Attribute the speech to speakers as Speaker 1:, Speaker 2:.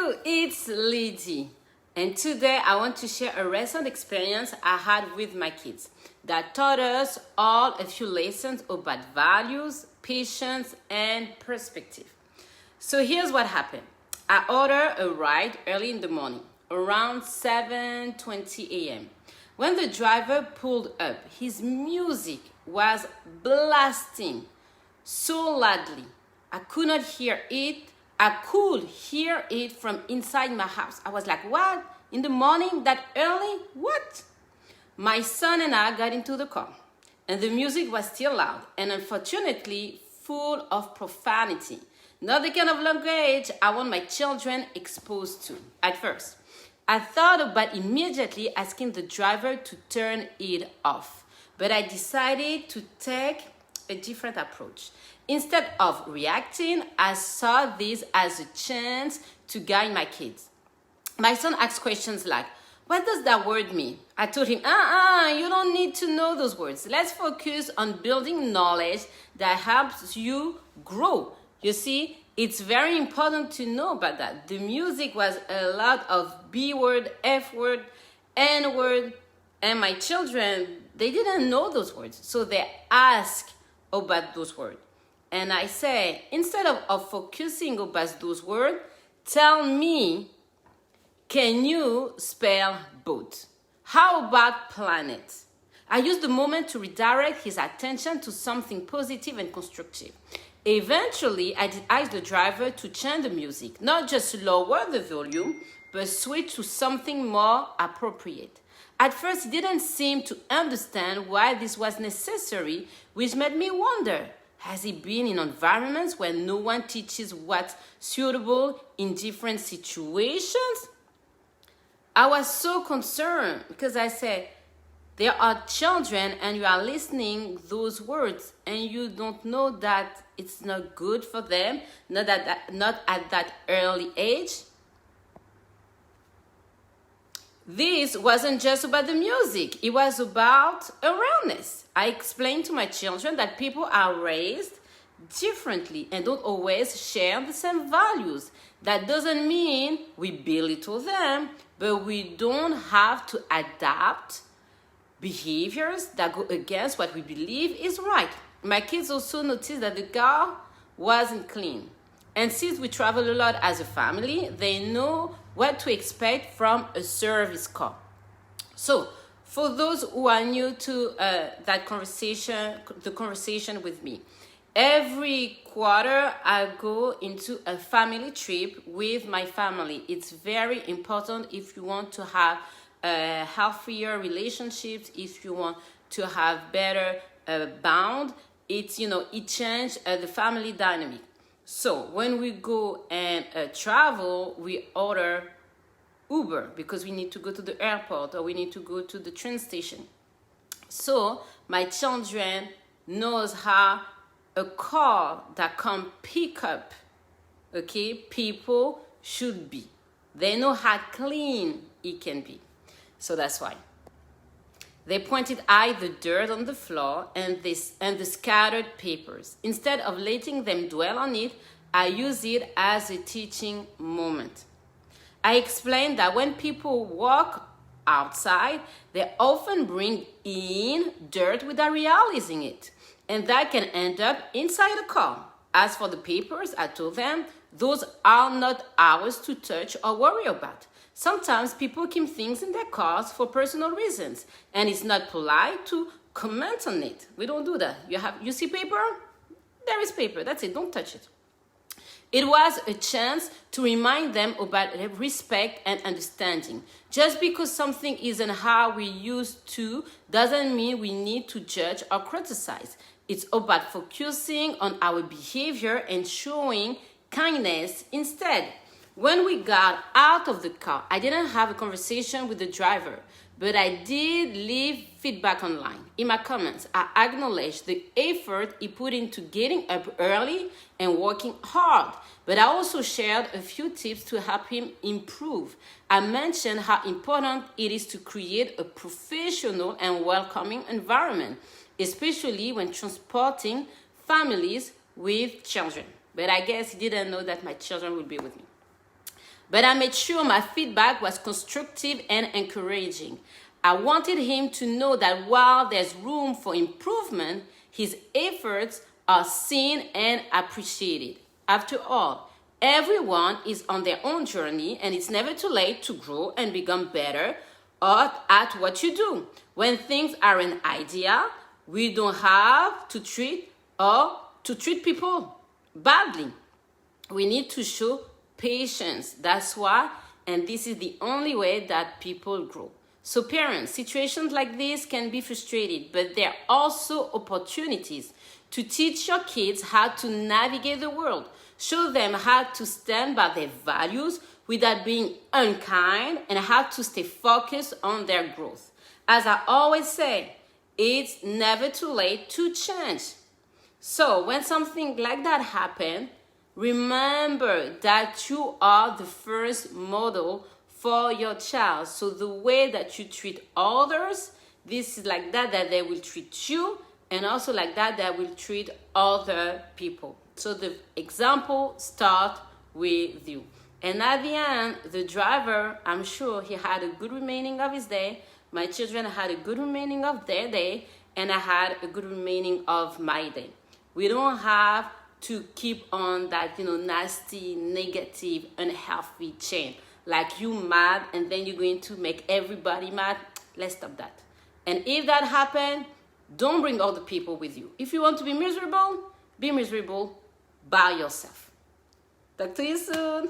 Speaker 1: you, it's Lydie, and today I want to share a recent experience I had with my kids that taught us all a few lessons about values, patience, and perspective. So here's what happened. I ordered a ride early in the morning, around 7:20 a.m. When the driver pulled up, his music was blasting so loudly. I could not hear it. I could hear it from inside my house. I was like, what? In the morning, that early? What? My son and I got into the car, and the music was still loud and unfortunately full of profanity. Not the kind of language I want my children exposed to. At first, I thought about immediately asking the driver to turn it off, but I decided to take a different approach. Instead of reacting, I saw this as a chance to guide my kids. My son asked questions like, what does that word mean? I told him, you don't need to know those words. Let's focus on building knowledge that helps you grow. You see, it's very important to know about that. The music was a lot of B word, F word, N word, and my children, they didn't know those words. So they asked about those words. And I say, instead of focusing about those words, tell me, can you spell boat? How about planet? I used the moment to redirect his attention to something positive and constructive. Eventually, I did ask the driver to change the music, not just lower the volume, but switch to something more appropriate. At first, he didn't seem to understand why this was necessary, which made me wonder, has he been in environments where no one teaches what's suitable in different situations? I was so concerned because I said, there are children and you are listening those words and you don't know that it's not good for them, not at that early age. This wasn't just about the music, it was about awareness. I explained to my children that people are raised differently and don't always share the same values. That doesn't mean we belittle them, but we don't have to adapt behaviors that go against what we believe is right. My kids also noticed that the car wasn't clean. And since we travel a lot as a family, they know what to expect from a service car. So, for those who are new to the conversation with me, every quarter I go into a family trip with my family. It's very important if you want to have healthier relationships, if you want to have better bond. It changes the family dynamic. So when we go and travel, we order Uber because we need to go to the airport or we need to go to the train station. So my children knows how a car that can pick up, people should be. They know how clean it can be. So that's why. They pointed out the dirt on the floor and the scattered papers. Instead of letting them dwell on it, I use it as a teaching moment. I explained that when people walk outside, they often bring in dirt without realizing it, and that can end up inside the car. As for the papers, I told them, those are not ours to touch or worry about. Sometimes people keep things in their cars for personal reasons, and it's not polite to comment on it. We don't do that. You see paper? There is paper. That's it. Don't touch it. It was a chance to remind them about respect and understanding. Just because something isn't how we used to doesn't mean we need to judge or criticize. It's about focusing on our behavior and showing kindness instead. When we got out of the car, I didn't have a conversation with the driver, but I did leave feedback online. In my comments, I acknowledged the effort he put into getting up early and working hard, but I also shared a few tips to help him improve. I mentioned how important it is to create a professional and welcoming environment, especially when transporting families with children. But I guess he didn't know that my children would be with me. but I made sure my feedback was constructive and encouraging. I wanted him to know that while there's room for improvement, his efforts are seen and appreciated. After all, everyone is on their own journey, and it's never too late to grow and become better at what you do. When things aren't ideal, we don't have to treat people badly. We need to show patience. That's why, and this is the only way that people grow. So parents, situations like this can be frustrating, but there are also opportunities to teach your kids how to navigate the world. Show them how to stand by their values without being unkind, and how to stay focused on their growth. As I always say, it's never too late to change. So when something like that happens, remember that you are the first model for your child. So the way that you treat others, this is like that they will treat you, and also like that they will treat other people. So the example starts with you. And at the end, the driver, I'm sure he had a good remaining of his day. My children had a good remaining of their day, and I had a good remaining of my day. We don't have to keep on that, nasty, negative, unhealthy chain. Like you mad, and then you're going to make everybody mad. Let's stop that. And if that happens, don't bring other people with you. If you want to be miserable by yourself. Talk to you soon.